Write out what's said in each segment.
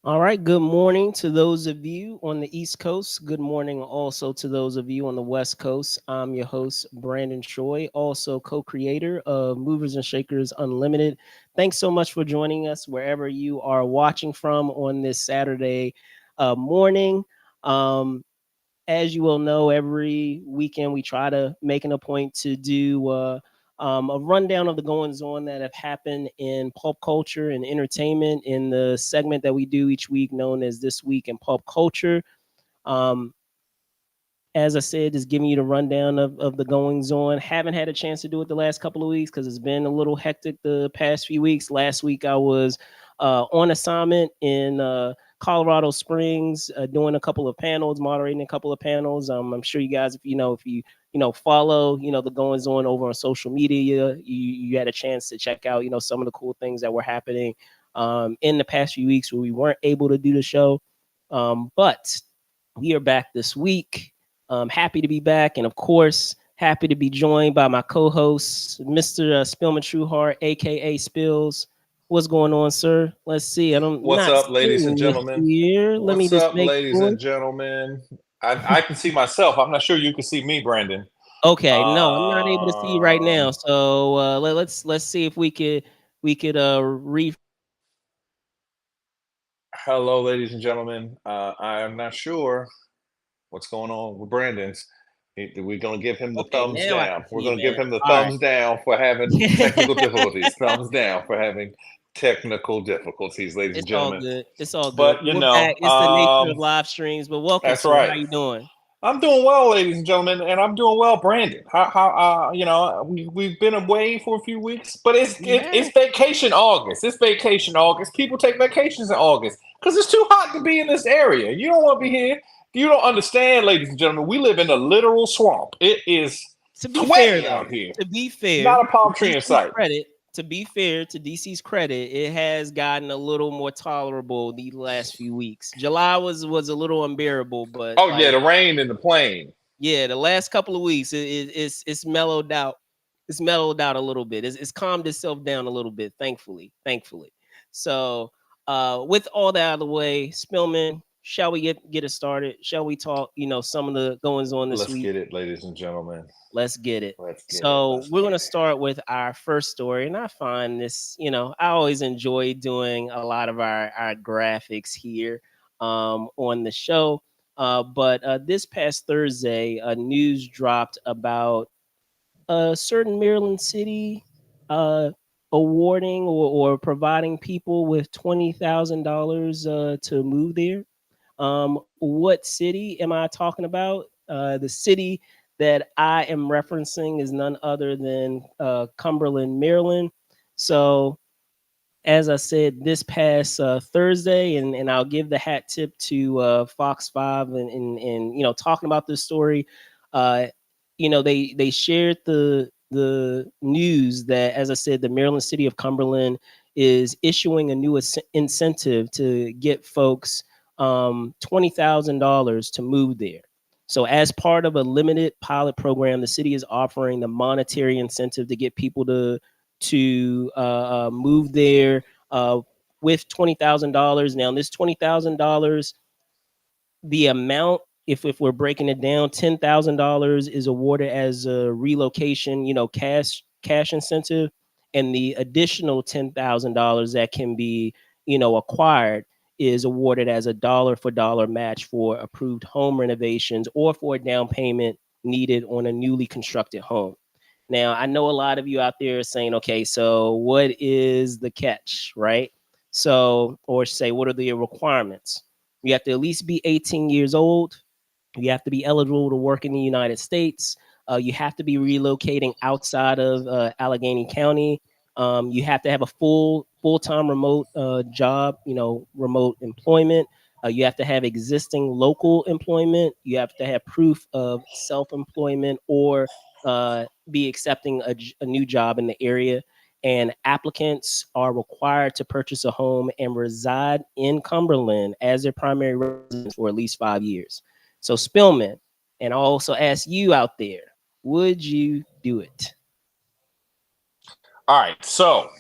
All right. Good morning to those of you on the East Coast. Good morning also to those of you on the West Coast. I'm your host, Brandon Choi, also co creator of Movers and Shakers Unlimited. Thanks so much for joining us wherever you are watching from on this Saturday morning. Um, as you will know, every weekend we try to make it a point to do a rundown of the goings on that have happened in pulp culture and entertainment in the segment that we do each week known as This Week in Pulp Culture. Um, as I said, just giving you the rundown of the goings on. Haven't had a chance to do it the last couple of weeks because it's been a little hectic the past few weeks. Last week I was on assignment in Colorado Springs, doing a couple of panels, moderating a couple of panels. I'm sure you guys, if you follow the goings on over on social media, you had a chance to check out some of the cool things that were happening in the past few weeks where we weren't able to do the show. But we are back this week. Happy to be back, and of course, happy to be joined by my co-host, Mr. Spillman Trueheart, aka Spills. What's going on, sir? Let's see. I'm What's not up, ladies and seeing you gentlemen? here. Let me What's just up, make ladies sure. and gentlemen? I can see myself. I'm not sure you can see me, Brandon. Okay, no, I'm not able to see you right now. Um, So let's see if we could Hello, ladies and gentlemen. I am not sure what's going on with Brandon's. We're going to give him the Okay, thumbs now I down. can We're see you, going to give man. him the All right. thumbs down for having technical difficulties. Thumbs down for having technical difficulties, ladies and It's all gentlemen. good. It's all good. But We're back. It's the nature of live streams. But welcome, that's sir. How right. you doing? I'm doing well, ladies and gentlemen, and I'm doing well, Brandon. We've been away for a few weeks, but We have. it's vacation August. It's vacation August. People take vacations in August because it's too hot to be in this area. You don't want to be here. You don't understand, ladies and gentlemen. We live in a literal swamp. It is To be fair sweaty though, out here. to be fair, Not a to palm tree in DC's sight. credit, to be fair to DC's credit, it has gotten a little more tolerable the last few weeks. July was a little unbearable, but Oh yeah, like the rain and the plane. yeah, the last couple of weeks it's mellowed out. It's mellowed out a little bit. It's calmed itself down a little bit, thankfully. So with all that out of the way, Spillman, shall we get it started? Shall we talk, some of the goings on this Let's week? get it, ladies and gentlemen. Let's get it. Let's get it. So Let's we're get going to it. start with our first story, and I find this, I always enjoy doing a lot of our graphics here on the show. But this past Thursday, news dropped about a certain Maryland city uh, awarding or providing people with $20,000 to move there. What city am I talking about? The city that I am referencing is none other than Cumberland, Maryland. So, as I said, this past Thursday, and I'll give the hat tip to Fox 5 and talking about this story. Uh, they shared the news that, as I said, the Maryland City of Cumberland is issuing a new incentive to get folks $20,000 to move there. So, as part of a limited pilot program, the city is offering the monetary incentive to get people to move there uh, with $20,000. Now, this $20,000, the amount, if we're breaking it down, $10,000 is awarded as a relocation, cash incentive, and the additional $10,000 that can be acquired is awarded as a dollar for dollar match for approved home renovations or for a down payment needed on a newly constructed home. Now, I know a lot of you out there are saying, okay, so what is the catch, right? So, or say, what are the requirements? You have to at least be 18 years old. You have to be eligible to work in the United States. You have to be relocating outside of Allegheny County. You have to have a full-time remote job, remote employment. You have to have existing local employment. You have to have proof of self-employment or be accepting a new job in the area. And applicants are required to purchase a home and reside in Cumberland as their primary residence for at least 5 years. So, Spillman, and I'll also ask you out there, would you do it? All right. So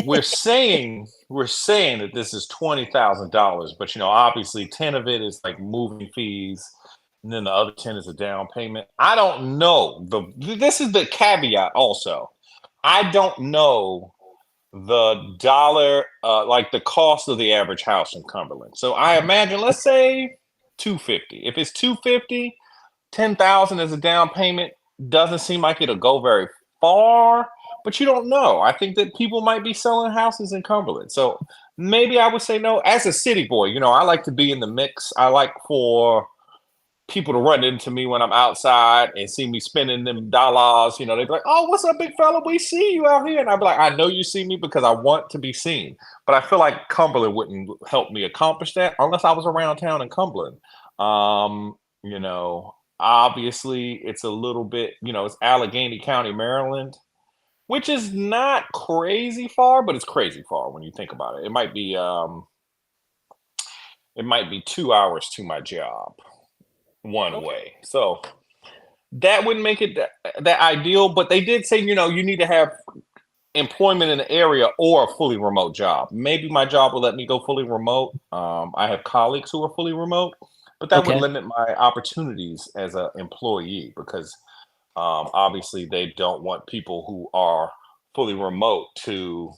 We're saying that this is $20,000, but obviously 10 of it is like moving fees, and then the other 10 is a down payment. I don't know. This is the caveat also. I don't know the dollar, like the cost of the average house in Cumberland. So I imagine, let's say 250. If it's 250, 10,000 as a down payment doesn't seem like it'll go very far, but you don't know. I think that people might be selling houses in Cumberland. So maybe I would say no. As a city boy, I like to be in the mix. I like for people to run into me when I'm outside and see me spending them dollars. They'd be like, "Oh, what's up, big fella? We see you out here." And I'd be like, "I know you see me because I want to be seen." But I feel like Cumberland wouldn't help me accomplish that unless I was around town in Cumberland. You know, obviously it's a little bit, it's Allegheny County, Maryland, which is not crazy far, but it's crazy far when you think about it. It might be 2 hours to my job one Okay. way. So that wouldn't make it that ideal, but they did say, you need to have employment in the area or a fully remote job. Maybe my job will let me go fully remote. I have colleagues who are fully remote, but that would Okay. limit my opportunities as an employee because obviously they don't want people who are fully remote to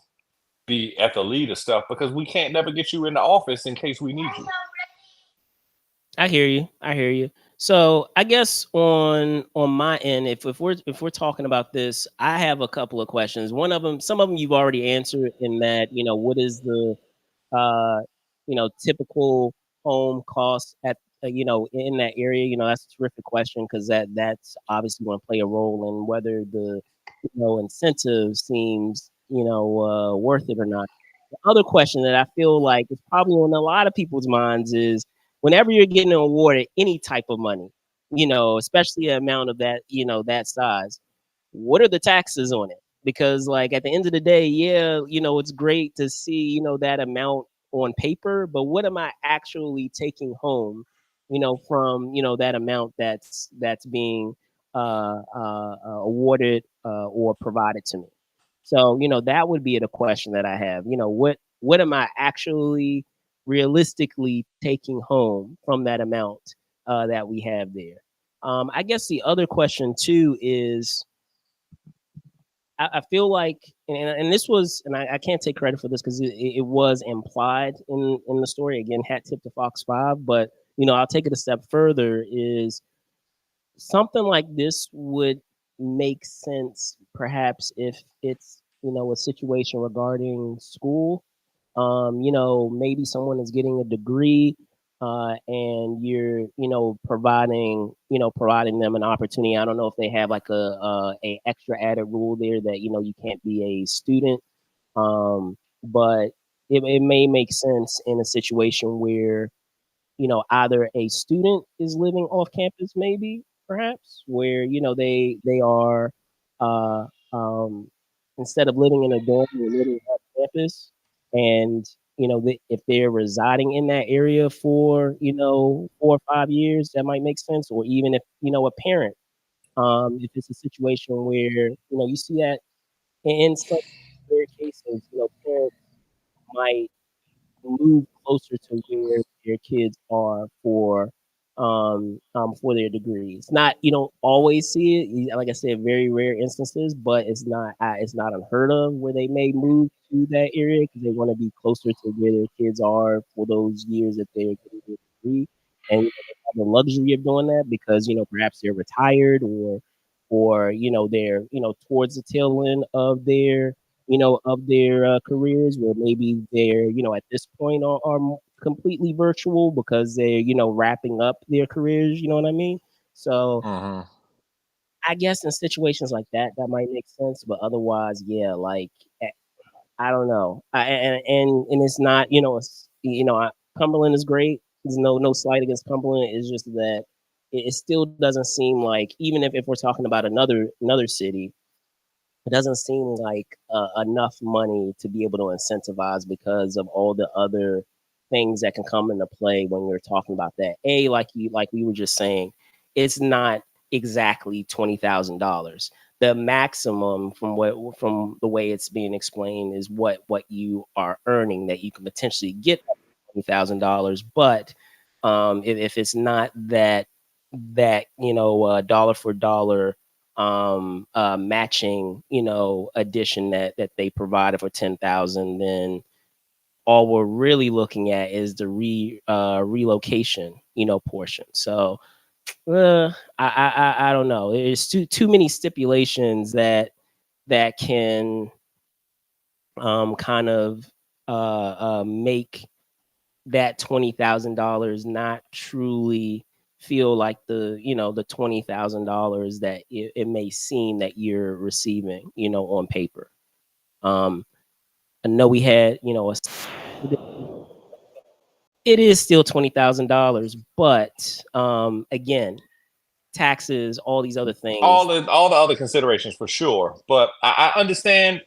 be at the lead of stuff because we can't never get you in the office in case we need you. I hear you. I hear you. So I guess on my end, if we're talking about this, I have a couple of questions. One of them, some of them you've already answered in that, what is the uh, typical home cost at in that area. That's a terrific question because that's obviously going to play a role in whether the incentive seems worth it or not. The other question that I feel like is probably on a lot of people's minds is whenever you're getting awarded any type of money, especially an amount of that, that size, what are the taxes on it? Because like at the end of the day, yeah, it's great to see, that amount on paper, but what am I actually taking home, from, that amount that's being awarded or provided to me. So, that would be the question that I have. What am I actually realistically taking home from that amount that we have there? I guess the other question too is I feel like, and this was, and I can't take credit for this because it was implied in the story. Again, hat tip to Fox 5, but I'll take it a step further. Is something like this would make sense perhaps if it's a situation regarding school. Maybe someone is getting a degree, and you're providing them an opportunity. I don't know if they have like a extra added rule there that you can't be a student, but it may make sense in a situation where either a student is living off campus, maybe perhaps where they are uh, um, instead of living in a dorm, they're living off campus, and if they're residing in that area for 4 or 5 years, that might make sense. Or even if a parent, if it's a situation where you see that in some rare cases, parents might move closer to where their kids are for their degrees. Not you don't always see it. Like I said, very rare instances, but it's not unheard of where they may move to that area because they want to be closer to where their kids are for those years that they're getting their degree, and they have the luxury of doing that because perhaps they're retired or they're towards the tail end of their careers where maybe they're at this point are completely virtual because they're wrapping up their careers, you know what I mean? So Mm-hmm. I guess in situations like that that might make sense, but otherwise, yeah, like I don't know. And it's not, Cumberland is great. There's no slight against Cumberland. It's just that it still doesn't seem like, even if we're talking about another city, it doesn't seem like enough money to be able to incentivize because of all the other things that can come into play when you're talking about that. Like we were just saying, it's not exactly $20,000. the maximum from the way it's being explained is what you are earning that you can potentially get $20,000. But if it's not that dollar for dollar matching addition that they provided for 10,000, then all we're really looking at is the relocation portion. So I don't know. It's too many stipulations that can kind of make that $20,000 not truly feel like the $20,000 that it may seem that you're receiving on paper. um I know we had it is still $20,000, but again, taxes, all these other things. All the other considerations for sure, but I understand.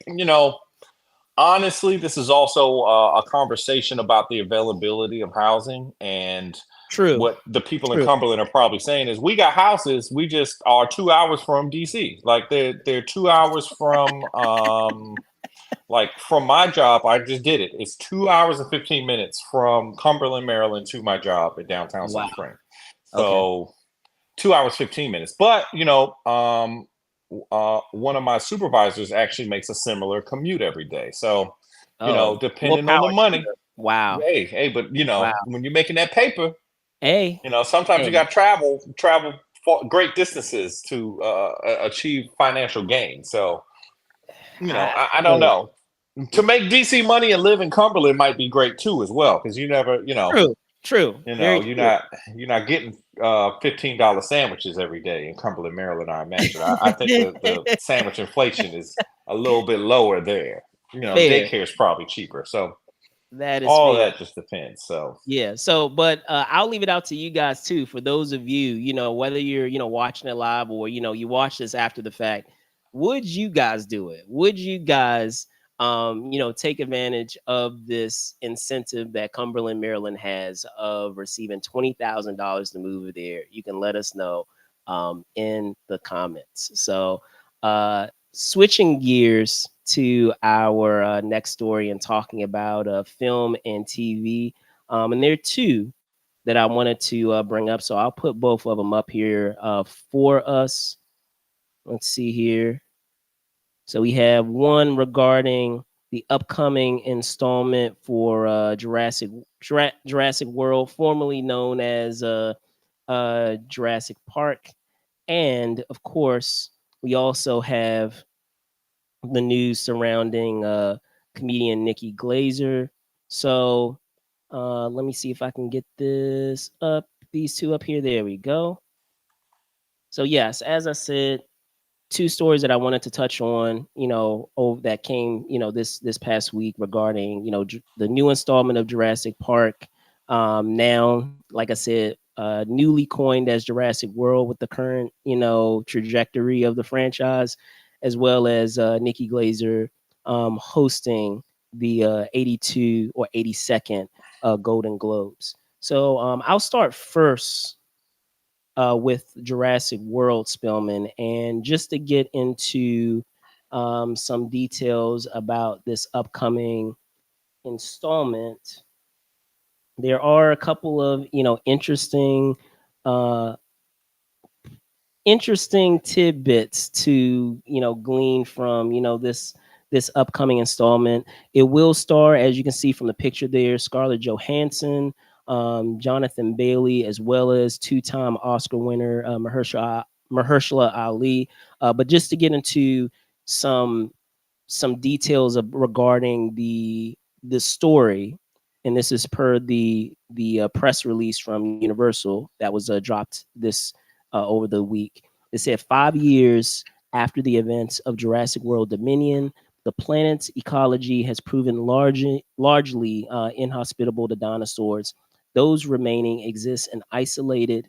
Honestly, this is also a conversation about the availability of housing, and True, what the people in true. Cumberland are probably saying is we got houses, we just are 2 hours from DC. Like they're 2 hours from like from my job. I just did it. It's 2 hours and 15 minutes from Cumberland, Maryland to my job in downtown Wow. Silver Spring. Okay. So 2 hours 15 minutes. But one of my supervisors actually makes a similar commute every day. So Oh, more depending on the power to money, her. Wow. hey, but Wow. when you're making that paper, Hey, sometimes you hey. got to travel great distances to achieve financial gain. So I don't Hey. know. To make DC money and live in Cumberland might be great too as well, because you never True. True. Very you're true. not getting $15 sandwiches every day in Cumberland, Maryland. I imagine. I think the sandwich inflation is a little bit lower there. Fair. Daycare is probably cheaper. So That is all fair. that just depends. So Yeah. So, but I'll leave it out to you guys too. For those of you, whether you're, watching it live or you watch this after the fact, would you guys do it? Would you guys, take advantage of this incentive that Cumberland, Maryland has of receiving $20,000 to move there? You can let us know in the comments. So, switching gears to our next story and talking about film and TV. And there are two that I wanted to bring up. So I'll put both of them up here for us. Let's see here. So we have one regarding the upcoming installment for Jurassic World, formerly known as Jurassic Park, and of course we also have the news surrounding comedian Nikki Glazer. So let me see if I can get this up. These two up here. There we go. So yes, as I said, two stories that I wanted to touch on, that came, this past week regarding, the new installment of Jurassic Park. Now, like I said, newly coined as Jurassic World with the current, trajectory of the franchise, as well as Nikki Glazer hosting the 82 or 82nd Golden Globes. So I'll start first with Jurassic World, Spillman, and just to get into some details about this upcoming installment, there are a couple of uh, interesting tidbits to glean from this upcoming installment. It will star, as you can see from the picture there, Scarlett Johansson, Jonathan Bailey, as well as two-time Oscar winner Mahershala Ali. But just to get into some details regarding the story, and this is per the press release from Universal that was dropped this over the week. It said 5 years after the events of Jurassic World Dominion, the planet's ecology has proven largely inhospitable to dinosaurs. Those remaining exist in isolated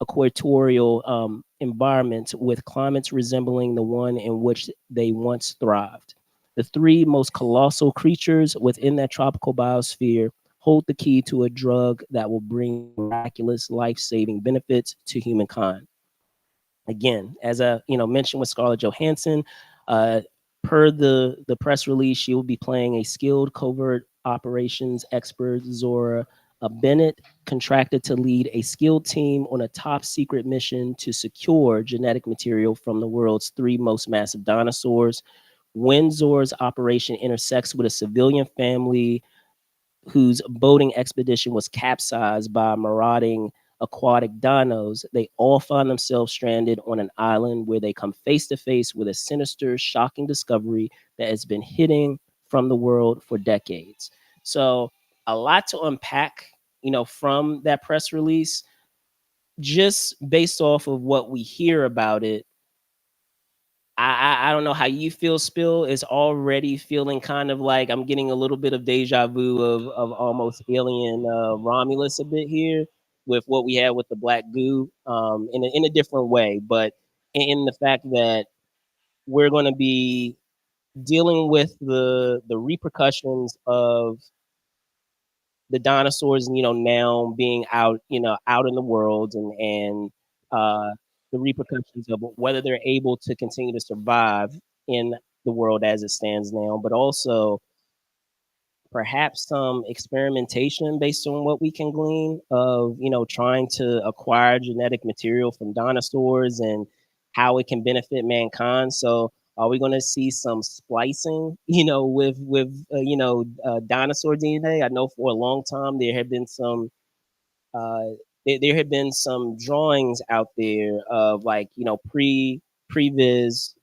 equatorial environments with climates resembling the one in which they once thrived. The three most colossal creatures within that tropical biosphere hold the key to a drug that will bring miraculous life saving benefits to humankind. Again, as I mentioned with Scarlett Johansson, uh, per the press release, she will be playing a skilled covert operations expert, Zora Bennett, contracted to lead a skilled team on a top secret mission to secure genetic material from the world's three most massive dinosaurs. When Zora's operation intersects with a civilian family whose boating expedition was capsized by marauding aquatic dinos, they all find themselves stranded on an island where they come face to face with a sinister, shocking discovery that has been hidden from the world for decades. So, a lot to unpack, from that press release. Just based off of what we hear about it, I don't know how you feel, Spill. Is already feeling kind of like I'm getting a little bit of deja vu of almost alien Romulus a bit here with what we had with the black goo, in a different way, but in the fact that we're going to be dealing with the repercussions of the dinosaurs, now being out, out in the world, and uh, the repercussions of whether they're able to continue to survive in the world as it stands now, but also perhaps some experimentation based on what we can glean of trying to acquire genetic material from dinosaurs and how it can benefit mankind. So are we going to see some splicing with dinosaur DNA? I know for a long time there have been some uh, there had been some drawings out there of like previs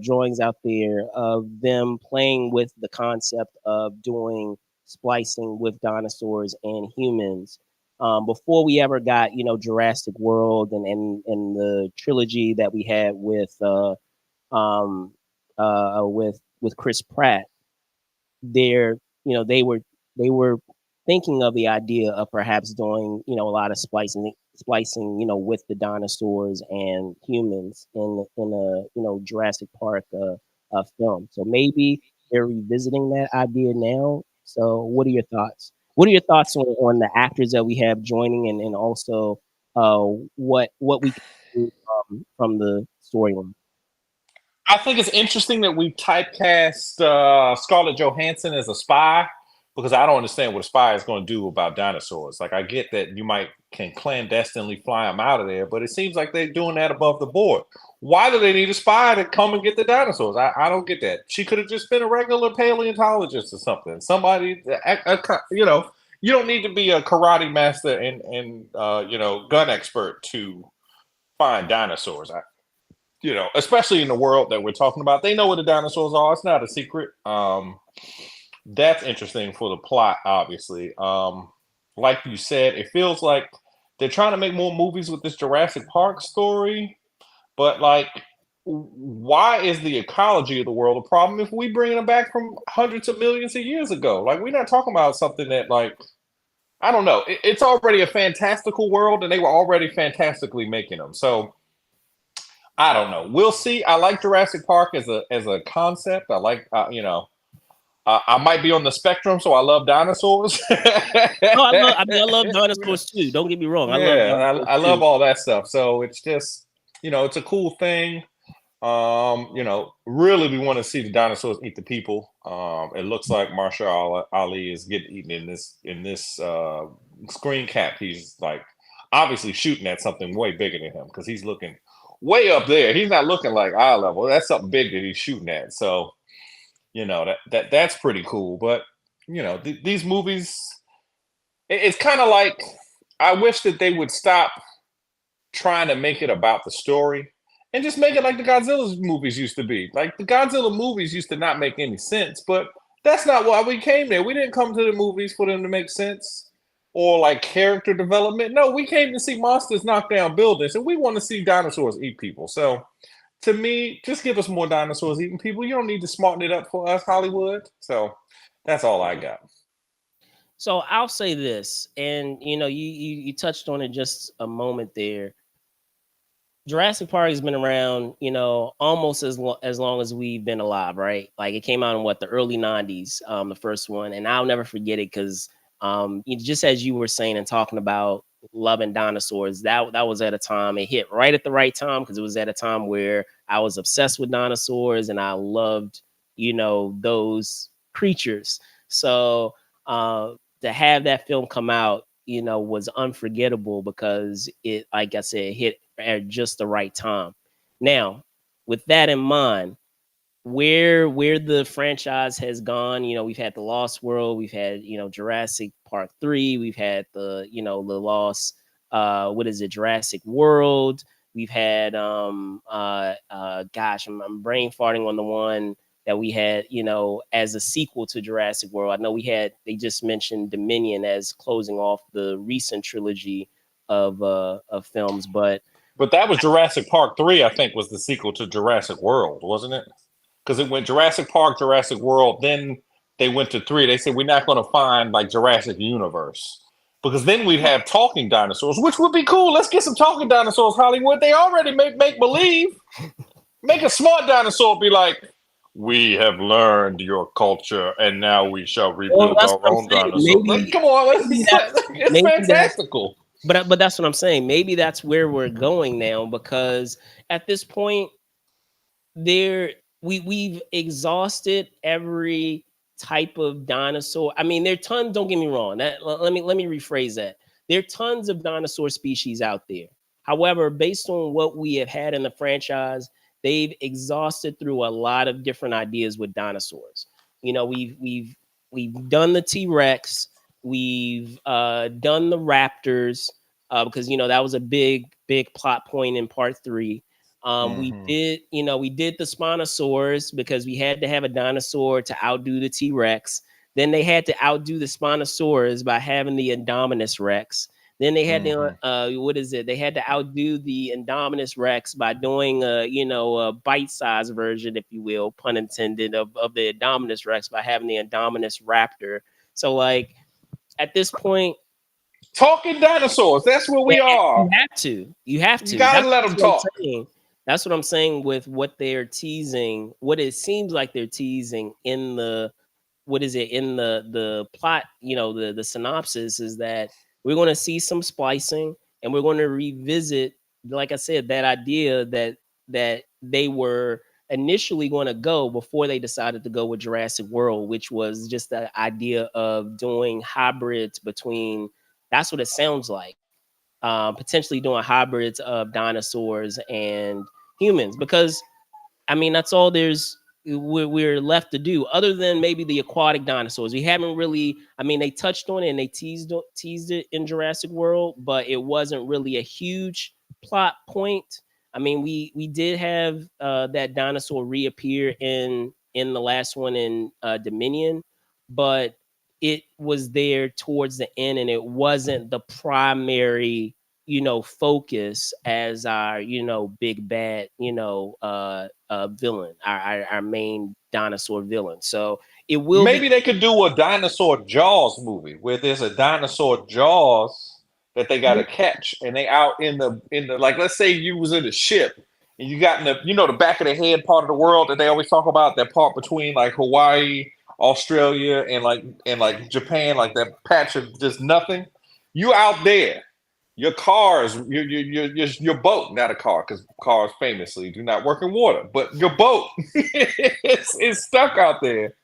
drawings out there of them playing with the concept of doing splicing with dinosaurs and humans, before we ever got Jurassic World and the trilogy that we had um, with Chris Pratt. They're they were thinking of the idea of perhaps doing a lot of splicing with the dinosaurs and humans in a Jurassic Park film. So maybe they're revisiting that idea now. So what are your thoughts? What are your thoughts on the actors that we have joining, and also uh, what we can do from the storyline? I think it's interesting that we typecast Scarlett Johansson as a spy because I don't understand what a spy is going to do about dinosaurs. Like, I get that you might can clandestinely fly them out of there, but it seems like they're doing that above the board. Why do they need a spy to come and get the dinosaurs? I don't get that. She could have just been a regular paleontologist or something. Somebody, you don't need to be a karate master and gun expert to find dinosaurs. Especially in the world that we're talking about. They know what the dinosaurs are. It's not a secret. That's interesting for the plot, obviously. Like you said, it feels like they're trying to make more movies with this Jurassic Park story, but like, why is the ecology of the world a problem if we bring them back from hundreds of millions of years ago? Like, we're not talking about something that, like, I don't know. It's already a fantastical world, and they were already fantastically making them. So I don't know. We'll see. I like Jurassic Park as a concept. I like I might be on the spectrum, so I love dinosaurs. No, I love dinosaurs too. Don't get me wrong. I love Yeah, dinosaurs I love too. all that stuff. So it's just it's a cool thing. Really, we want to see the dinosaurs eat the people. It looks like Marshall Ali is getting eaten in this screen cap. He's like obviously shooting at something way bigger than him because he's looking way up there. He's not looking like eye level. That's something big that he's shooting at. So that's pretty cool. But these movies, it's kind of like I wish that they would stop trying to make it about the story and just make it like the Godzilla movies used to be. Like, the Godzilla movies used to not make any sense, but that's not why we came there. We didn't come to the movies for them to make sense or like character development. No, we came to see monsters knock down buildings, and we want to see dinosaurs eat people. So to me, just give us more dinosaurs eating people. You don't need to smarten it up for us, Hollywood. So that's all I got. So I'll say this, and you touched on it just a moment there. Jurassic Park has been around, almost as long as we've been alive, right? Like, it came out in the early '90s, the first one, and I'll never forget it because, just as you were saying and talking about loving dinosaurs. That was at a time, it hit right at the right time because it was at a time where I was obsessed with dinosaurs and I loved, those creatures. So to have that film come out, was unforgettable because it, like I said, hit at just the right time. Now, with that in mind, where the franchise has gone, we've had the Lost World, we've had, Jurassic Park 3, we've had the Lost, what is it, Jurassic World. We've had gosh, I'm brain farting on the one that we had, as a sequel to Jurassic World. I know they just mentioned Dominion as closing off the recent trilogy of films, but But that was Jurassic Park 3, I think, was the sequel to Jurassic World, wasn't it? Because it went Jurassic Park, Jurassic World, then they went to 3. They said we're not going to find like Jurassic Universe. Because then we'd have talking dinosaurs, which would be cool. Let's get some talking dinosaurs, Hollywood. They already make believe. Make a smart dinosaur be like, we have learned your culture, and now we shall well, rebuild that's our what I'm own saying. dinosaur. Come on, Maybe that's it's maybe that fantastical. but that's what I'm saying. Maybe that's where we're going now because at this point there we've exhausted every type of dinosaur. I mean, there are tons, don't get me wrong. Let me rephrase that. There are tons of dinosaur species out there. However, based on what we have had in the franchise, they've exhausted through a lot of different ideas with dinosaurs. We've done the T-Rex, we've done the raptors, because that was a big plot point in part 3. We Hmm. did the Spinosaurus because we had to have a dinosaur to outdo the T-Rex. Then they had to outdo the Spinosaurus by having the Indominus Rex. Then they had to, Hmm. what is it? They had to outdo the Indominus Rex by doing a bite-sized version, if you will, pun intended, of the Indominus Rex by having the Indominus Raptor. So like at this point, Talking dinosaurs. That's where yeah, we are. you have to. You have You to. gotta let That's them what I'm talk. saying. That's what I'm saying with what they're teasing. What it seems like they're teasing in the what is it in the plot? The synopsis is that we're going to see some splicing, and we're going to revisit, like I said, that idea that they were initially going to go before they decided to go with Jurassic World, which was just the idea of doing hybrids between. That's what it sounds like, potentially doing hybrids of dinosaurs and humans because I mean that's all we're left to do other than maybe the aquatic dinosaurs. We haven't really, I mean, they touched on it and they teased it in Jurassic World, but it wasn't really a huge plot point. I mean, we did have that dinosaur reappear in the last one in Dominion, but it was there towards the end and it wasn't the primary focus as our big bad villain, our main dinosaur villain. So it will be. Maybe they could do a dinosaur Jaws movie where there's a dinosaur Jaws that they gotta catch, and they out in the like. Let's say you was in a ship and you got in the back of the head part of the world that they always talk about, that part between like Hawaii, Australia, and like Japan, like that patch of just nothing. You out there, your cars, your boat, not a car, because cars famously do not work in water, but your boat is stuck out there,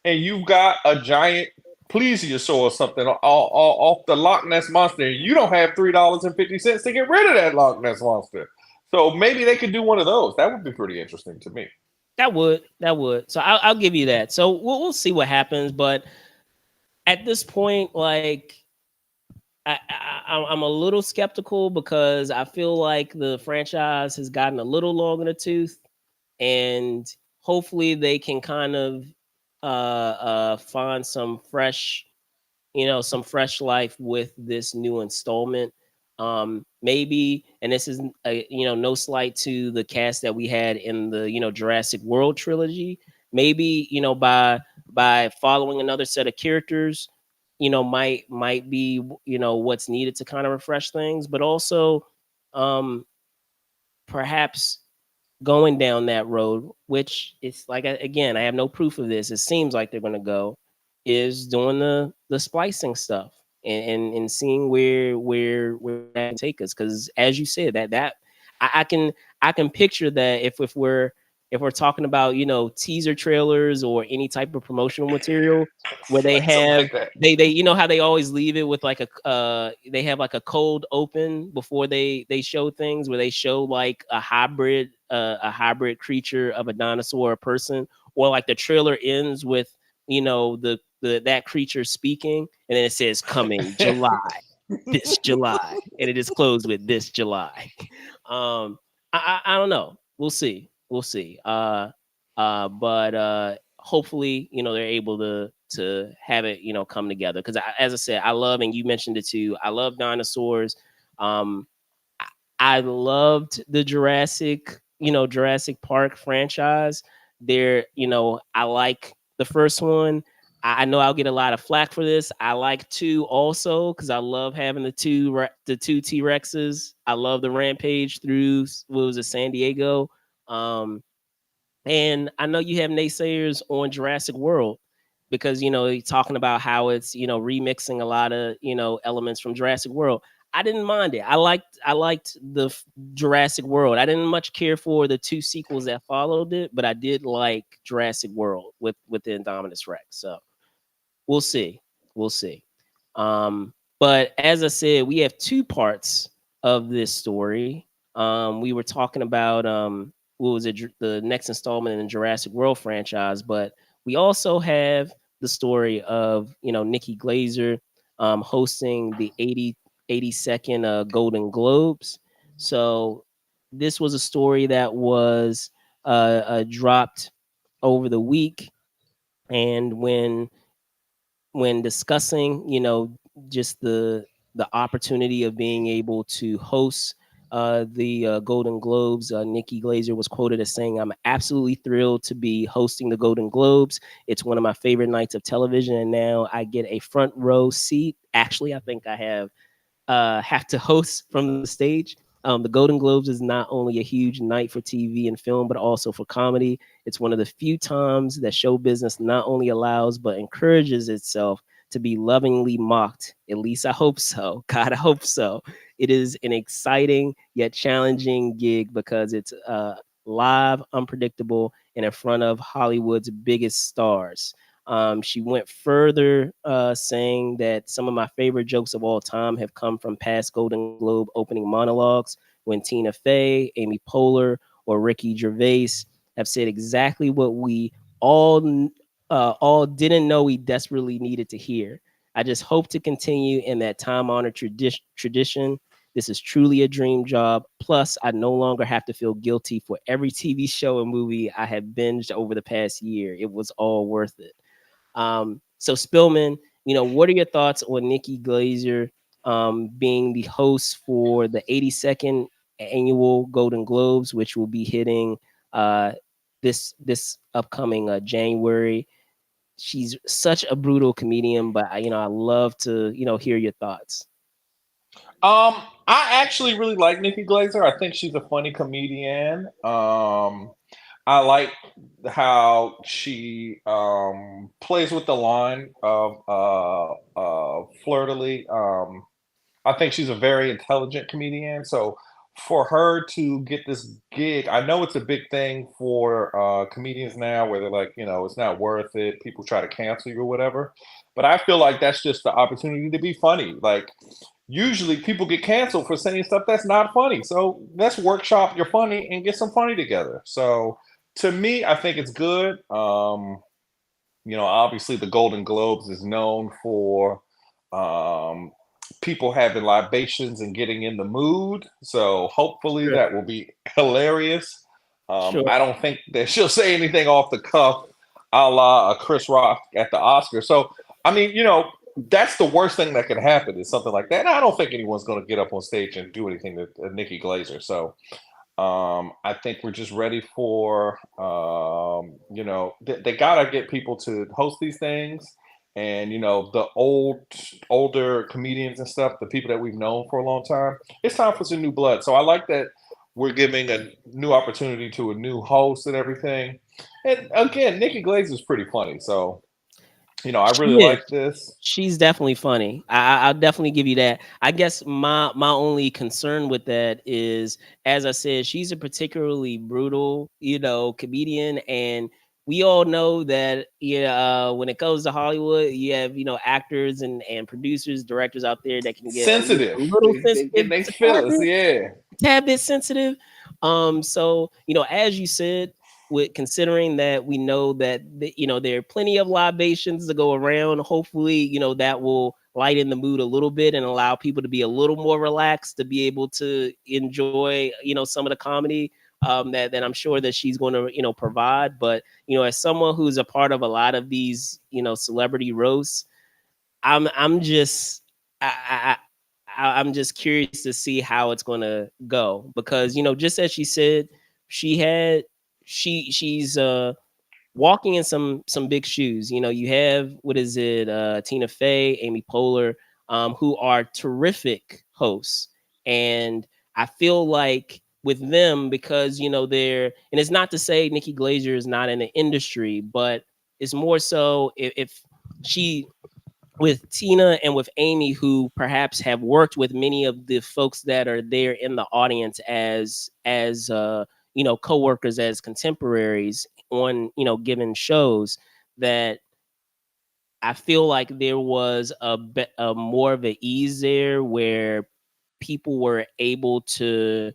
and you've got a giant plesiosaur or something off the Loch Ness monster, and you don't have $3.50 to get rid of that Loch Ness monster. So maybe they could do one of those. That would be pretty interesting to me. That would. So I'll give you that. So we'll see what happens, but at this point, like I'm a little skeptical because I feel like the franchise has gotten a little long in the tooth, and hopefully they can kind of find some fresh life with this new installment. Maybe, and this is no slight to the cast that we had in the Jurassic World trilogy. Maybe by following another set of characters, might be what's needed to kind of refresh things, but also um, perhaps going down that road, which is like again, I have no proof of this. It seems like they're going to go is doing the splicing stuff. and seeing where that can take us. Because as you said, that I can picture that if we're talking about teaser trailers or any type of promotional material where they Like something have like that. they how they always leave it with like a they have like a cold open before they show things, where they show like a hybrid creature of a dinosaur or a person, or like the trailer ends with the that creature speaking, and then it says coming July, this July, and it is closed with this July. I don't know. We'll see. We'll see. But hopefully, they're able to have it, come together. Because as I said, I love, and you mentioned it too. I love dinosaurs. Um, I loved the Jurassic Park franchise. I like the first one. I know I'll get a lot of flack for this. I like two also because I love having the two T Rexes. I love the rampage through what was it, San Diego. Um, and I know you have naysayers on Jurassic World because you're talking about how it's remixing a lot of elements from Jurassic World. I didn't mind it. I liked the Jurassic World. I didn't much care for the two sequels that followed it, but I did like Jurassic World with the Indominus Rex. So we'll see. We'll see. But as I said, we have two parts of this story. We were talking about what was it, the next installment in the Jurassic World franchise, but we also have the story of Nikki Glazer hosting the 82nd Golden Globes. So this was a story that was dropped over the week, and when discussing, just the opportunity of being able to host the Golden Globes, Nikki Glazer was quoted as saying, "I'm absolutely thrilled to be hosting the Golden Globes. It's one of my favorite nights of television, and now I get a front row seat. Actually, I think I have to host from the stage. The Golden Globes is not only a huge night for TV and film, but also for comedy. It's one of the few times that show business not only allows but encourages itself to be lovingly mocked. At least I hope so. God, I hope so. It is an exciting yet challenging gig because it's live, unpredictable, and in front of Hollywood's biggest stars." She went further, saying that some of my favorite jokes of all time have come from past Golden Globe opening monologues when Tina Fey, Amy Poehler, or Ricky Gervais have said exactly what we all all didn't know we desperately needed to hear. I just hope to continue in that time-honored tradition. This is truly a dream job. Plus, I no longer have to feel guilty for every TV show and movie I have binged over the past year. It was all worth it. So Spillman, what are your thoughts on Nikki Glazer being the host for the 82nd annual Golden Globes, which will be hitting uh, this upcoming January? She's such a brutal comedian, but I love to hear your thoughts. I actually really like Nikki Glazer. I think she's a funny comedian. I like how she plays with the line of flirtily. I think she's a very intelligent comedian. So for her to get this gig, I know it's a big thing for comedians now where they're like, it's not worth it. People try to cancel you or whatever. But I feel like that's just the opportunity to be funny. Like usually people get canceled for saying stuff that's not funny. So let's workshop your funny and get some funny together. So to me, I think it's good. Obviously the Golden Globes is known for um, people having libations and getting in the mood. So hopefully Sure, that will be hilarious. sure. I don't think that she'll say anything off the cuff, a la Chris Rock at the Oscar. So I mean, that's the worst thing that could happen is something like that. And I don't think anyone's going to get up on stage and do anything to Nikki Glazer. So I think we're just ready for, they gotta get people to host these things, and the older comedians and stuff, the people that we've known for a long time. It's time for some new blood. So I like that we're giving a new opportunity to a new host and everything. And again, Nikki Glazer is pretty funny. So I She really is. like this. She's definitely funny. I'll definitely give you that. I guess my only concern with that is, as I said, she's a particularly brutal, comedian, and we all know that, yeah, when it comes to Hollywood, you have actors and producers, directors out there that can get a Sensitive. little They get sensitive, they just a tad feel us. bit, Yeah. tad bit sensitive. So as you said, with considering that we know that there are plenty of libations to go around, hopefully that will lighten the mood a little bit and allow people to be a little more relaxed to be able to enjoy some of the comedy that I'm sure that she's going to provide. But as someone who's a part of a lot of these celebrity roasts, I'm just I'm just curious to see how it's gonna go, because just as she said, she had she's walking in some big shoes. You have, what is it, Tina Fey, Amy Poehler, who are terrific hosts, and I feel like with them, because they're, and it's not to say Nikki Glazer is not in the industry, but it's more so if she, with Tina and with Amy, who perhaps have worked with many of the folks that are there in the audience as coworkers, as contemporaries on given shows, that I feel like there was a more of an ease there, where people were able to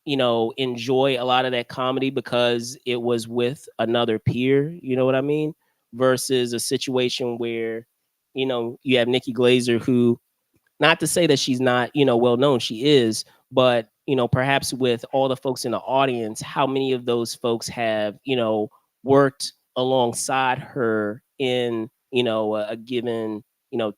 enjoy a lot of that comedy because it was with another peer, you know what I mean? Versus a situation where, you have Nikki Glazer, who, not to say that she's not well known, she is, but perhaps with all the folks in the audience, how many of those folks have worked alongside her in a given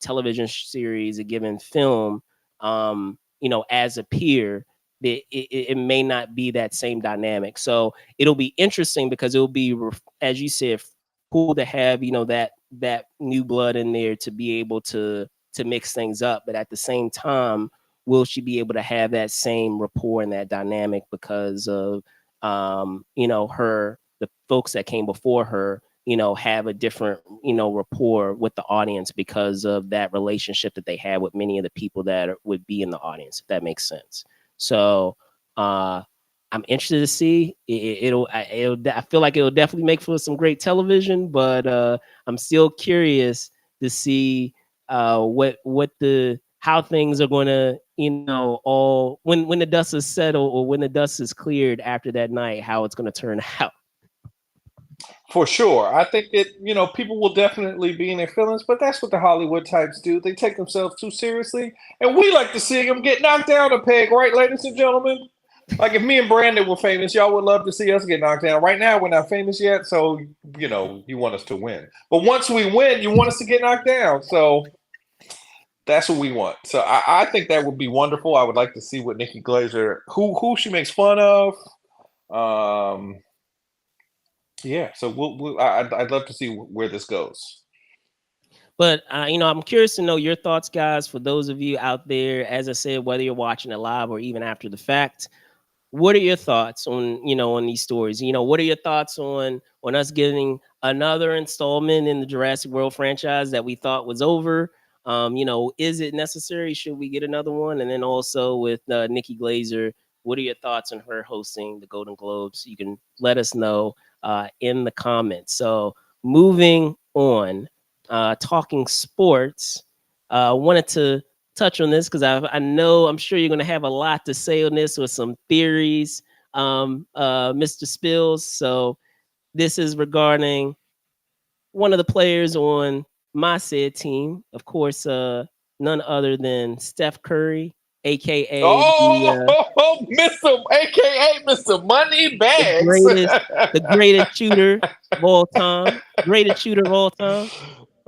television series, a given film, as a peer, that it may not be that same dynamic. So it'll be interesting, because it'll be, as you said, cool to have that new blood in there to be able to mix things up. But at the same time, will she be able to have that same rapport and that dynamic, because of her, the folks that came before her have a different rapport with the audience because of that relationship that they had with many of the people that would be in the audience, if that makes sense. So I'm interested to see I feel like it'll definitely make for some great television, but I'm still curious to see what the how things are going to all when the dust is settled, or when the dust is cleared after that night, how it's going to turn out. For sure. I think people will definitely be in their feelings, but that's what the Hollywood types do. They take themselves too seriously, and we like to see them get knocked down a peg, right, ladies and gentlemen? Like if me and Brandon were famous, y'all would love to see us get knocked down. Right now, we're not famous yet, so you want us to win. But once we win, you want us to get knocked down. So that's what we want. So I think that would be wonderful. I would like to see what Nikki Glazer, who she makes fun of. Um, yeah, so I'd love to see where this goes. But I'm curious to know your thoughts, guys. For those of you out there, as I said, whether you're watching it live or even after the fact, what are your thoughts on on these stories? What are your thoughts on us getting another installment in the Jurassic World franchise that we thought was over? Is it necessary? Should we get another one? And then also with Nikki Glazer, what are your thoughts on her hosting the Golden Globes? You can let us know in the comments. So moving on, talking sports, wanted to touch on this because I know I'm sure you're going to have a lot to say on this with some theories, Mr. Spills. So this is regarding one of the players on my said team, of course, none other than Steph Curry, aka Oh, Mr. AKA Mr. Money the Bags. greatest shooter of all time, greatest shooter of all time.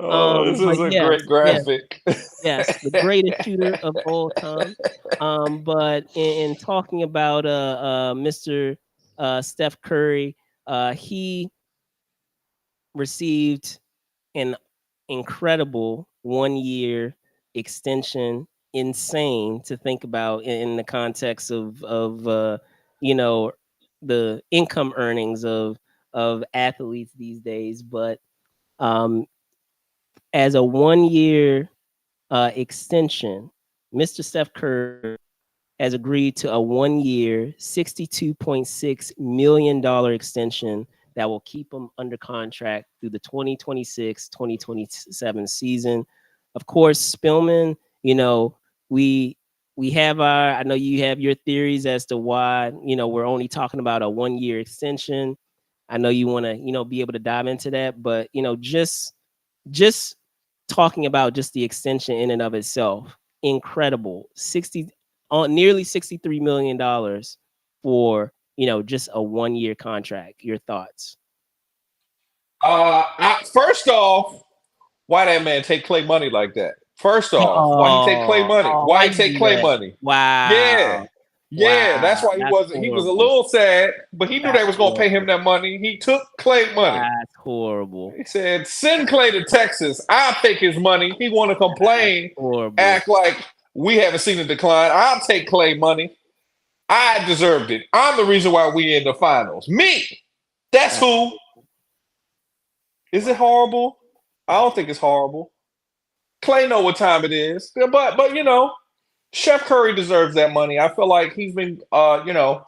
Oh, this But is a yes, great yes. graphic. Yes, the greatest shooter of all time. But in talking about Mr. Steph Curry, he received an incredible 1 year extension. Insane to think about in the context of you know the income earnings of athletes these days. But Um, as a 1 year extension, Mr. Steph Curry has agreed to a 1 year, $62.6 million extension that will keep him under contract through the 2026-2027 season. Of course, Spillman, you know, we we have our, I know you have your theories as to why, we're only talking about a 1 year extension. I know you want to, be able to dive into that, but just talking about just the extension in and of itself, incredible. 60 on nearly $63 million for, just a 1 year contract. Your thoughts? First off, why that man take Clay money like that? First off, why he take Clay money? Why Why he you take do Clay that? money? Yeah, Wow. yeah. That's Wow. why he That's wasn't. He was a horrible. little sad, but he knew That's they was gonna pay him horrible. that money. He took Clay money. That's horrible. He said, "Send Clay to Texas. I'll take his money." He want to That's complain, horrible. act like we haven't seen a decline. I'll take Clay money. I deserved it. I'm the reason why we in the finals. Me. That's That's who. Is it wow. horrible? I don't think it's horrible. Clay know what time it is, but Chef Curry deserves that money. I feel like he's been low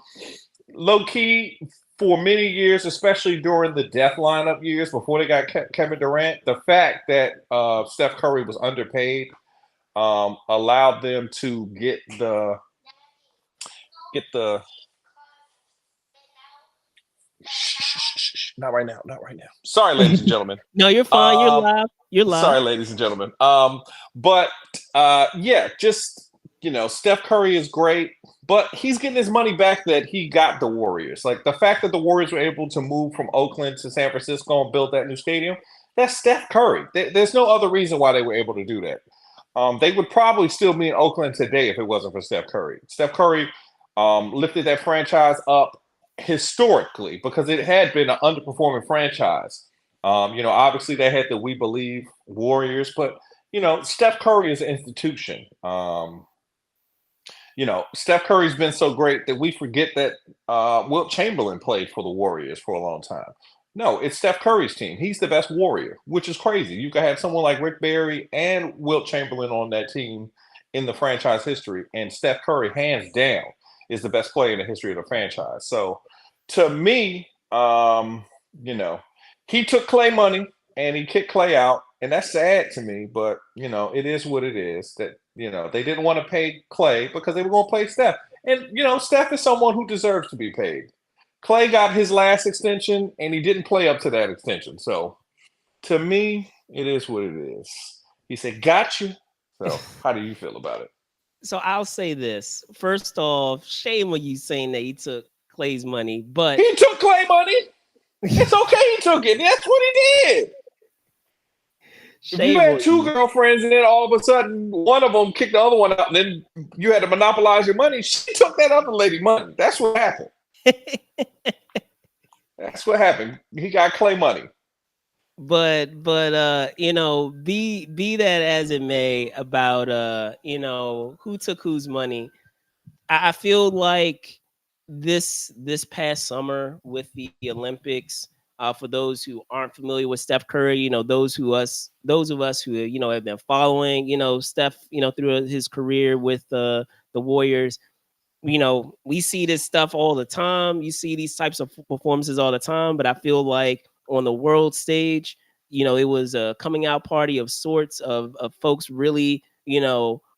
key for many years, especially during the death lineup years before they got Kevin Durant. The fact that Steph Curry was underpaid allowed them to get the not right now, not right now. Sorry, ladies and gentlemen. No, you're fine. You're Um, live. You're live. Sorry, ladies and gentlemen. But yeah, just Steph Curry is great, but he's getting his money back that he got the Warriors. Like the fact that the Warriors were able to move from Oakland to San Francisco and build that new stadium, that's Steph Curry. There's no other reason why they were able to do that. They would probably still be in Oakland today if it wasn't for Steph Curry. Steph Curry lifted that franchise up historically because it had been an underperforming franchise. Obviously they had the We Believe Warriors, but Steph Curry is an institution. Steph Curry's been so great that we forget that Wilt Chamberlain played for the Warriors for a long time. No, it's Steph Curry's team. He's the best Warrior, which is crazy. You can have someone like Rick Barry and Wilt Chamberlain on that team in the franchise history, and Steph Curry, hands down, is the best player in the history of the franchise. So, to me, he took Clay money and he kicked Clay out, and that's sad to me. But it is what it is. That they didn't want to pay Clay because they were going to play Steph, and Steph is someone who deserves to be paid. Clay got his last extension, and he didn't play up to that extension. So, to me, it is what it is. He said, "Got you." So, how do you feel about it? So I'll say this. First off, shame on you saying that he took Clay's money, but He took Clay money. It's okay. He took it. That's what he did. If you shame had on two you. girlfriends and then all of a sudden one of them kicked the other one out, and then you had to monopolize your money, she took that other lady money. That's what happened. That's what happened. He got Clay money. but be that as it may about who took whose money. I feel like this past summer with the Olympics, for those who aren't familiar with Steph Curry, those of us who have been following Steph through his career with the Warriors. We see this stuff all the time. You see these types of performances all the time, but I feel like on the world stage, it was a coming out party of sorts of folks really,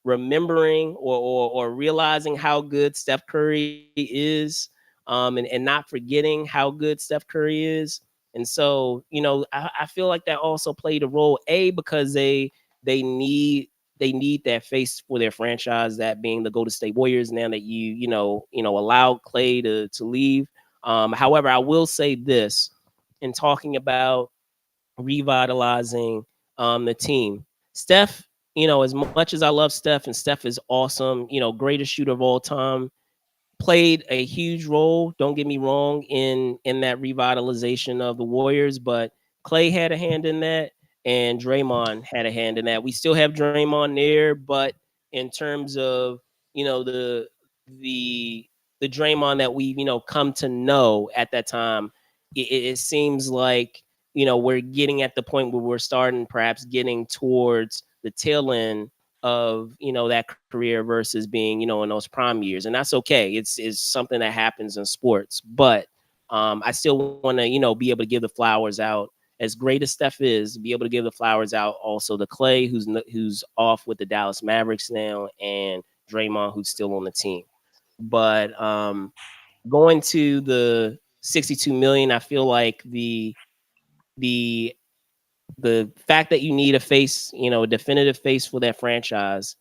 remembering or realizing how good Steph Curry is, and not forgetting how good Steph Curry is. And so, I feel like that also played a role, because they need they need that face for their franchise, that being the Golden State Warriors. Now that allowed Clay to leave. However, I will say this in talking about revitalizing the team. Steph, as much as I love Steph, and Steph is awesome, greatest shooter of all time, played a huge role. Don't get me wrong, in that revitalization of the Warriors, but Clay had a hand in that, and Draymond had a hand in that. We still have Draymond there, but in terms of the Draymond that we've come to know at that time, it seems like we're getting at the point where we're starting, perhaps getting towards the tail end of that career versus being in those prime years, and that's okay. It's something that happens in sports, but I still want to be able to give the flowers out. As great as Steph is, be able to give the flowers out also to Clay, who's off with the Dallas Mavericks now, and Draymond, who's still on the team. But going to the 62 million, I feel like the the fact that you need a face, a definitive face for that franchise,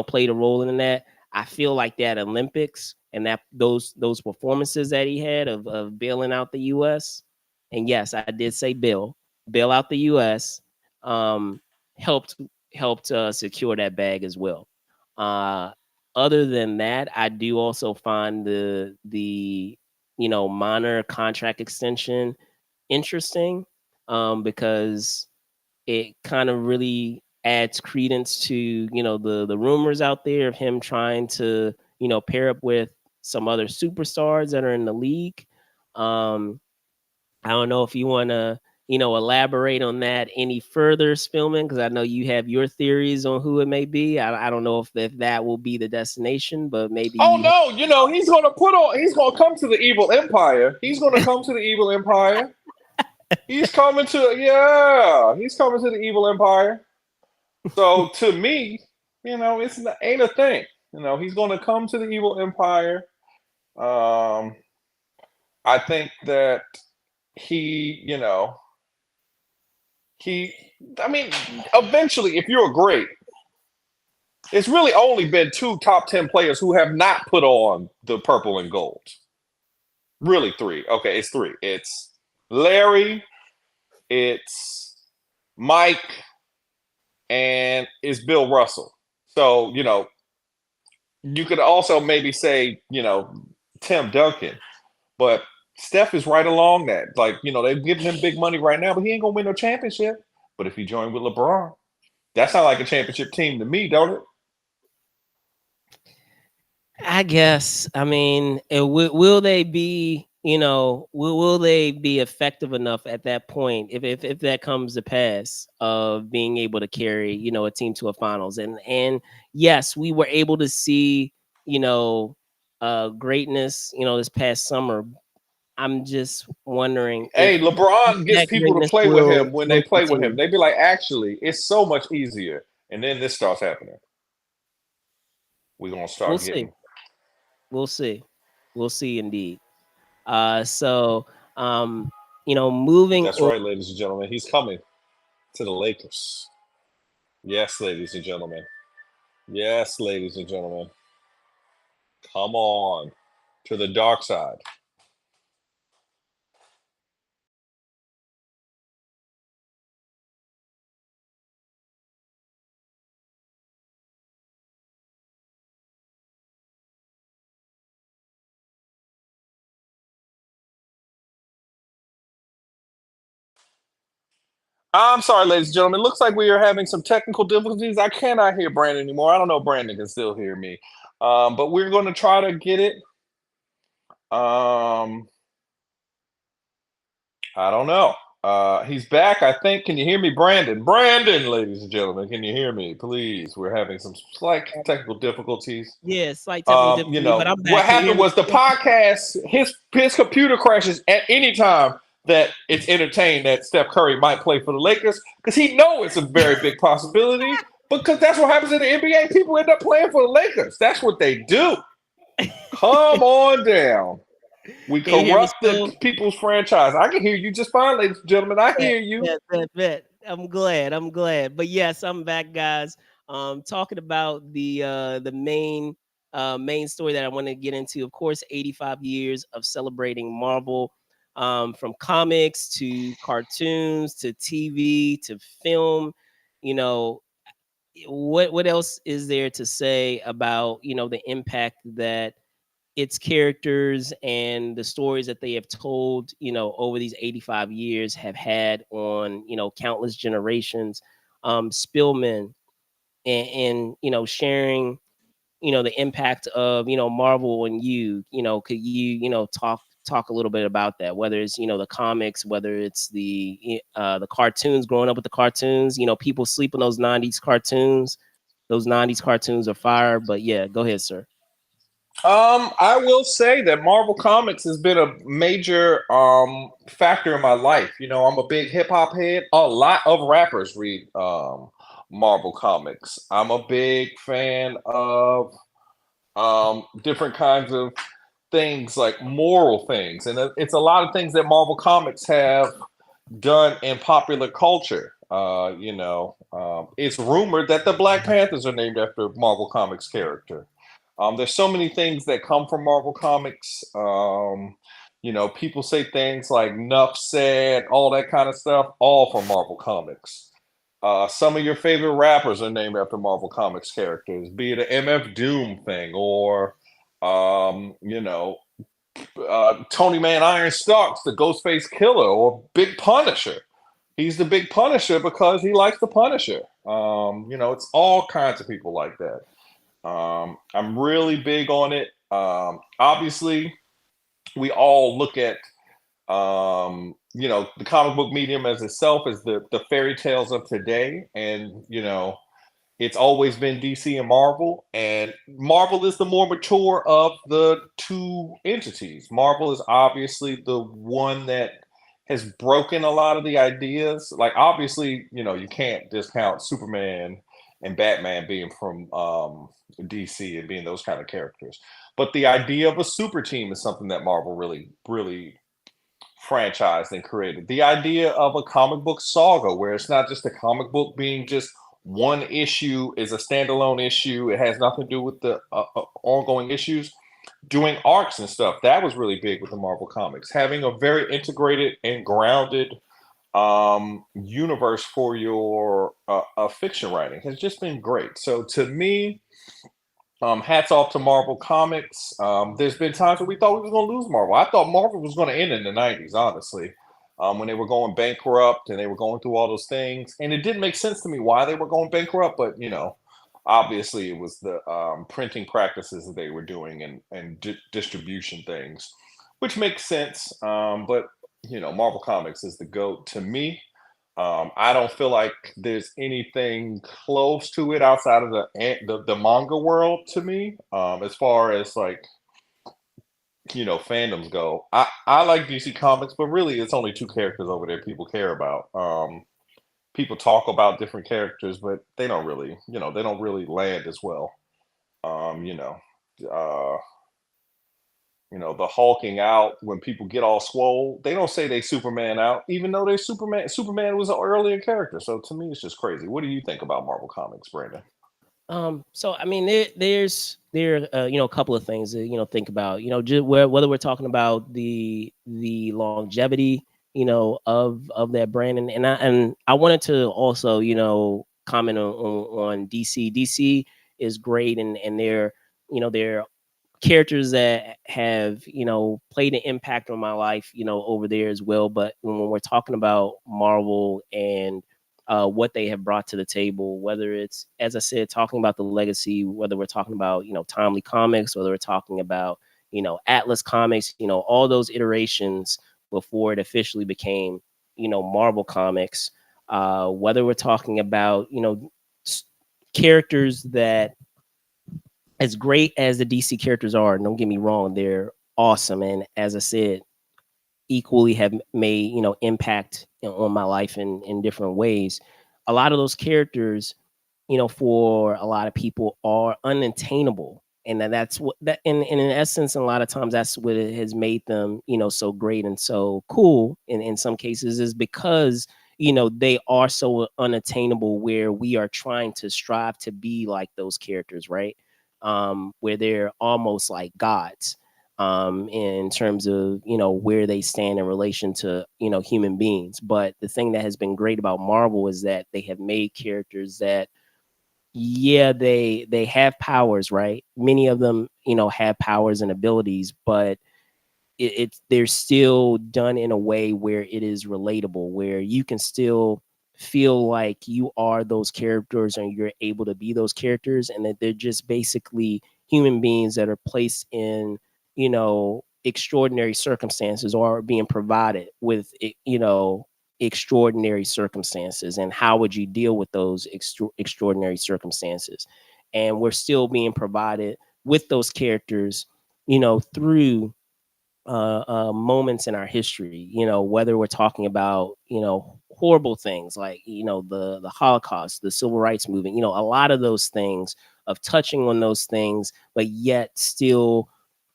played a role in that. I feel like that Olympics and that those performances that he had of bailing out the US, and yes, I did say bail out the US, um, helped secure that bag as well. Uh, Other than that, I do also find the minor contract extension interesting, because it kind of really adds credence to the rumors out there of him trying to pair up with some other superstars that are in the league. um I don't know if you want to elaborate on that any further, Spillman, because I know you have your theories on who it may be. I don't know if that will be the destination, but maybe Oh you no, he's gonna come to the evil empire. He's gonna come to the evil empire. He's coming to the evil empire. So to me, it's ain't a thing. He's gonna come to the evil empire. Um, I think that he, he, I mean, eventually, if you're great, it's really only been two top 10 players who have not put on the purple and gold. Really, three. Okay, it's three. It's Larry, it's Mike, and it's Bill Russell. So, you could also maybe say, Tim Duncan, but Steph is right along that. Like, they've given him big money right now, but he ain't gonna win no championship. But if he joined with LeBron, that sounds like a championship team to me, don't it? I guess. I mean, will they be? Will they be effective enough at that point, if that comes to pass, of being able to carry a team to a finals? And yes, we were able to see greatness this past summer. I'm just wondering Hey, if LeBron gets that people to greatness play with him when they will play with him. continue. They be like, actually, it's so much easier. And then this starts happening. We're gonna We'll start see. getting. We'll see. We'll see indeed. So moving That's on. right, ladies and gentlemen. He's coming to the Lakers. Yes, ladies and gentlemen. Yes, ladies and gentlemen. Come on to the dark side. I'm sorry, ladies and gentlemen. Looks like we are having some technical difficulties. I cannot hear Brandon anymore. I don't know if Brandon can still hear me. But we're going to try to get it. Um, I don't know. He's back, I think. Can you hear me, Brandon? Brandon, ladies and gentlemen, can you hear me? Please. We're having some slight technical difficulties. Yeah, slight technical difficulty, but I'm What back. Can you hear happened me? was the podcast, his computer crashes at any time that it's entertained that Steph Curry might play for the Lakers because he know it's a very big possibility because that's what happens in the NBA. People end up playing for the Lakers. That's what they do. Come on down. We Can you hear me corrupt the still? people's franchise. I can hear you just fine, ladies and gentlemen. I Bet, hear you. bet. I'm glad. I'm glad. But yes, I'm back, guys. Talking about the main story that I want to get into. Of course, 85 years of celebrating Marvel, from comics to cartoons to TV to film. You know, what else is there to say about the impact that its characters and the stories that they have told over these 85 years have had on countless generations. Spillman, and sharing the impact of Marvel on you. Could you talk talk a little bit about that. Whether it's the comics, whether it's the cartoons. Growing up with the cartoons, people sleep on those '90s cartoons. Those '90s cartoons are fire. But yeah, go ahead, sir. I will say that Marvel Comics has been a major factor in my life. You know, I'm a big hip hop head. A lot of rappers read Marvel Comics. I'm a big fan of different kinds of things like moral things, and it's a lot of things that Marvel Comics have done in popular culture. It's rumored that the Black Panthers are named after a Marvel Comics character. There's so many things that come from Marvel Comics. People say things like "nuff said," all that kind of stuff, all from Marvel Comics. Some of your favorite rappers are named after Marvel Comics characters, be it an MF Doom thing or, um, you know, Tony Man Iron Starks, the Ghostface Killer, or Big Punisher. He's the Big Punisher because he likes the Punisher. It's all kinds of people like that. I'm really big on it. Obviously, we all look at the comic book medium as itself as the fairy tales of today, and it's always been DC and Marvel, and Marvel is the more mature of the two entities. Marvel is obviously the one that has broken a lot of the ideas. Like, obviously, you can't discount Superman and Batman being from DC and being those kind of characters. But the idea of a super team is something that Marvel really, really franchised and created. The idea of a comic book saga where it's not just a comic book being just one issue is a standalone issue. It has nothing to do with the ongoing issues. Doing arcs and stuff, that was really big with the Marvel Comics. Having a very integrated and grounded universe for your fiction writing has just been great. So to me, hats off to Marvel Comics. There's been times where we thought we were going to lose Marvel. I thought Marvel was going to end in the '90s, honestly, when they were going bankrupt and they were going through all those things. And it didn't make sense to me why they were going bankrupt, but obviously it was the printing practices that they were doing and distribution things, which makes sense. But Marvel Comics is the GOAT to me. I don't feel like there's anything close to it outside of the manga world to me. As far as like fandoms go, I like DC Comics, but really it's only two characters over there people care about. People talk about different characters, but they don't really land as well. Um, you know, uh, the hulking out when people get all swole. They don't say they Superman out, even though they Superman. Superman was an earlier character. So to me, it's just crazy. What do you think about Marvel Comics, Brandon? So I mean, a couple of things to think about. Just whether we're talking about the longevity, of that brand, and I wanted to also comment on DC. DC is great, and they're characters that have played an impact on my life over there as well. But when we're talking about Marvel and what they have brought to the table, whether it's, as I said, talking about the legacy, whether we're talking about Timely Comics, whether we're talking about Atlas Comics, all those iterations before it officially became Marvel Comics, whether we're talking about characters that, as great as the DC characters are, don't get me wrong, they're awesome. And as I said, equally have made, impact on my life in different ways. A lot of those characters, for a lot of people are unattainable. And that's what that in essence, and a lot of times that's what it has made them, so great and so cool in some cases, is because they are so unattainable, where we are trying to strive to be like those characters, right? Where they're almost like gods, in terms of where they stand in relation to human beings. But the thing that has been great about Marvel is that they have made characters that, yeah, they have powers, right? Many of them have powers and abilities, but it's they're still done in a way where it is relatable, where you can still feel like you are those characters and you're able to be those characters, and that they're just basically human beings that are placed in extraordinary circumstances or being provided with, extraordinary circumstances, and how would you deal with those extraordinary circumstances? And we're still being provided with those characters, through moments in our history, whether we're talking about, horrible things like, the Holocaust, the Civil Rights Movement, a lot of those things, of touching on those things, but yet still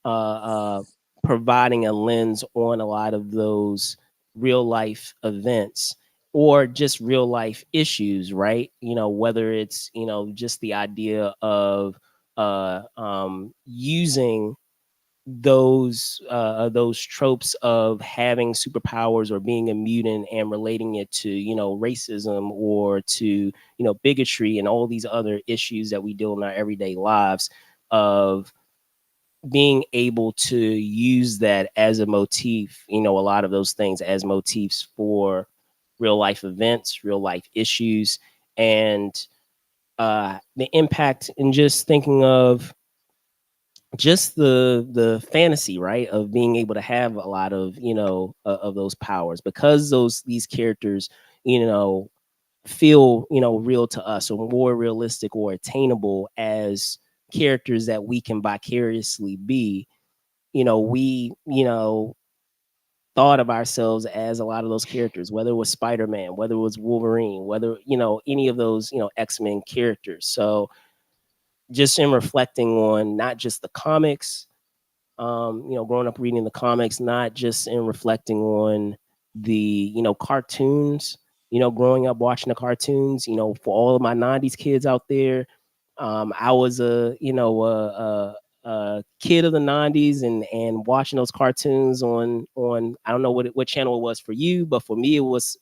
uh, uh, providing a lens on a lot of those real life events or just real life issues, right? Whether it's, just the idea of using those tropes of having superpowers or being a mutant and relating it to, racism or to, bigotry and all these other issues that we deal in our everyday lives, of being able to use that as a motif, a lot of those things as motifs for real life events, real life issues, and the impact, and just thinking of just the fantasy, right, of being able to have a lot of, of those powers, because these characters, feel, real to us, or more realistic or attainable as characters that we can vicariously be. We, thought of ourselves as a lot of those characters, whether it was Spider-Man, whether it was Wolverine, whether, any of those, X-Men characters. So just in reflecting on not just the comics, growing up reading the comics, not just in reflecting on the, cartoons, growing up watching the cartoons, for all of my 90s kids out there, I was a kid of the 90s, and watching those cartoons on I don't know what channel it was for you, but for me it was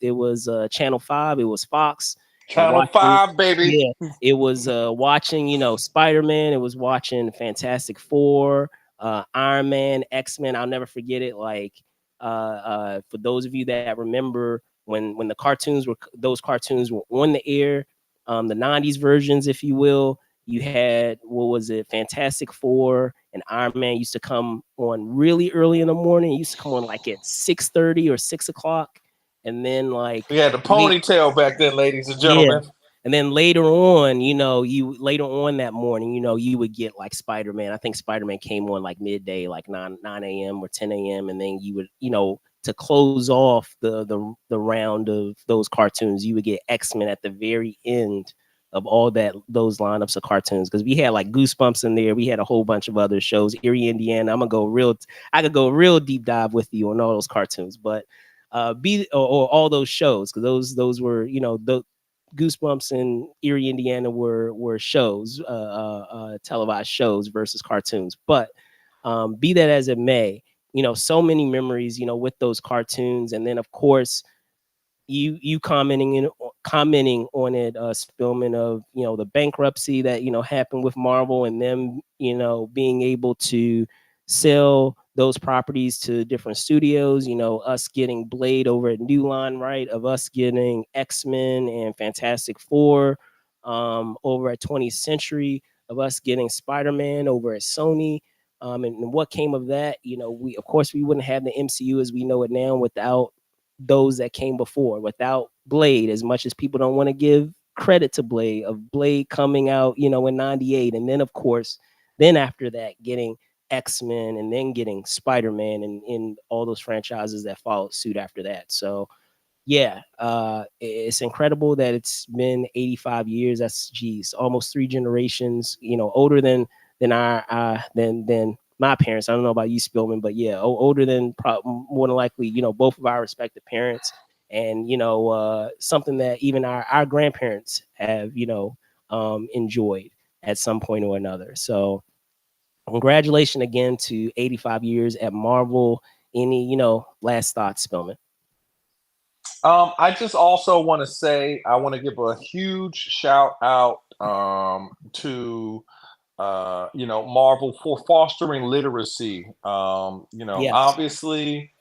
channel 5, it was Fox, and Channel watching, 5, baby. yeah, it was watching, Spider-Man, it was watching Fantastic Four, Iron Man, X-Men. I'll never forget it. Like, for those of you that remember when those cartoons were on the air, the 90s versions, if you will, you had, what was it, Fantastic Four and Iron Man used to come on really early in the morning. It used to come on like at 6:30 or 6 o'clock. And then like We had the ponytail back then, ladies and yeah. gentlemen. And then later on, you later on that morning, you would get like Spider-Man. I think Spider-Man came on like midday, like 9 a.m. or 10 a.m. And then you would, to close off the round of those cartoons, you would get X-Men at the very end of all those lineups of cartoons. Because we had like Goosebumps in there. We had a whole bunch of other shows. Erie, Indiana. I could go real deep dive with you on all those cartoons, but or all those shows, because those were, the Goosebumps and Erie, Indiana were shows, televised shows versus cartoons. But be that as it may, so many memories, with those cartoons, and then of course you commenting on it, Spillman, of the bankruptcy that happened with Marvel, and them being able to sell those properties to different studios. Us getting Blade over at New Line, right? Of us getting X-Men and Fantastic Four over at 20th Century. Of us getting Spider-Man over at Sony. And what came of that? We, of course, we wouldn't have the MCU as we know it now without those that came before, without Blade, as much as people don't want to give credit to Blade, of Blade coming out, in 98. And then, of course, then after that, getting X-Men, and then getting Spider-Man, and in all those franchises that followed suit after that. So, yeah, it's incredible that it's been 85 years. That's, geez, almost 3 generations, older than our than my parents. I don't know about you, Spillman, but yeah, older than more than likely, both of our respective parents, and something that even our grandparents have, enjoyed at some point or another. So, congratulations again to 85 years at Marvel. Any, last thoughts, Spillman? I just also want to say I want to give a huge shout out to Marvel for fostering literacy. Yes. Obviously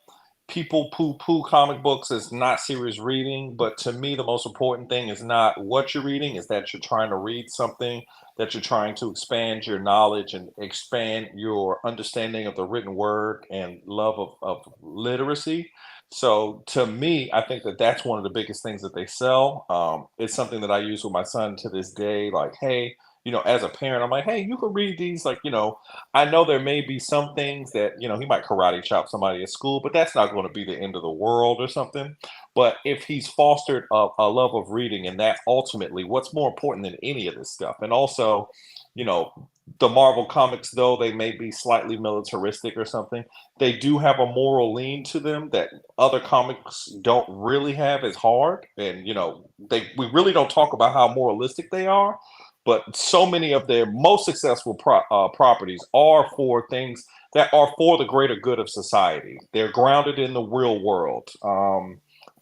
people poo-poo comic books as not serious reading, but to me, the most important thing is not what you're reading, is that you're trying to read something, that you're trying to expand your knowledge and expand your understanding of the written word and love of literacy. So to me, I think that that's one of the biggest things that they sell. It's something that I use with my son to this day. Like, hey, as a parent, I'm like, hey, you can read these. Like, I know there may be some things that, he might karate chop somebody at school, but that's not going to be the end of the world or something. But if he's fostered a love of reading, and that ultimately, what's more important than any of this stuff? And also, you know, the Marvel comics, though they may be slightly militaristic or something, they do have a moral lean to them that other comics don't really have as hard. And, we really don't talk about how moralistic they are, but so many of their most successful properties are for things that are for the greater good of society. They're grounded in the real world.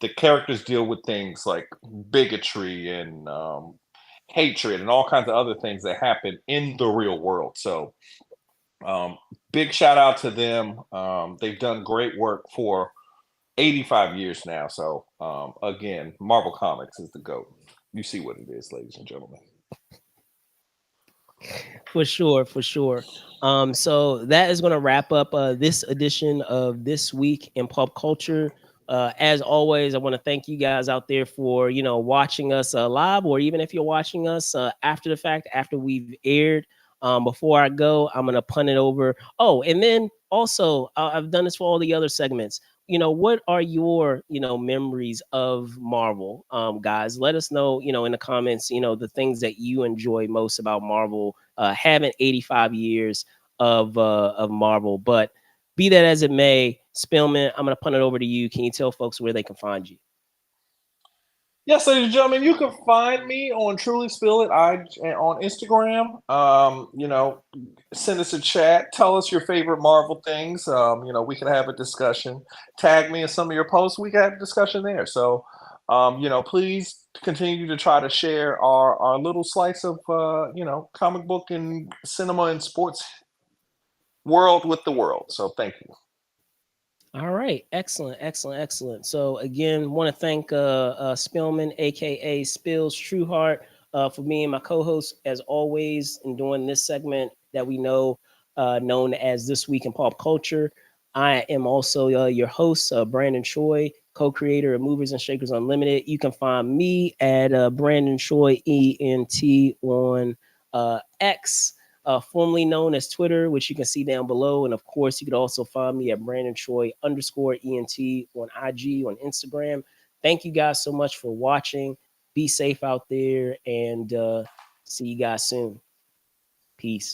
The characters deal with things like bigotry and hatred and all kinds of other things that happen in the real world. So, um, big shout out to them. They've done great work for 85 years now. So, again, Marvel Comics is the GOAT. You see what it is, ladies and gentlemen. For sure, for sure. So that is going to wrap up this edition of This Week in Pop Culture. As always, I want to thank you guys out there for watching us live, or even if you're watching us after the fact, after we've aired. Before I go, I'm gonna punt it over. Oh, and then also I've done this for all the other segments. What are your memories of Marvel? Guys, let us know in the comments the things that you enjoy most about Marvel. Having 85 years of Marvel, but be that as it may, Spillman, I'm gonna punt it over to you. Can you tell folks where they can find you? Yes, ladies and gentlemen, you can find me on Truly Spill It on Instagram. Send us a chat. Tell us your favorite Marvel things. We can have a discussion. Tag me in some of your posts. We can have a discussion there. So, please continue to try to share our little slice of comic book and cinema and sports world with the world. So, thank you. All right, excellent, excellent, excellent. So again, want to thank Spillman, aka Spills Trueheart, for being my co-host as always in doing this segment that we know known as This Week in Pop Culture. I am also your host, Brandon Choi, co-creator of Movers and Shakers Unlimited. You can find me at Brandon Choi ENT on X, formerly known as Twitter, which you can see down below. And of course, you could also find me at Brandon Choi _ENT on IG, on Instagram. Thank you guys so much for watching. Be safe out there, and see you guys soon. Peace.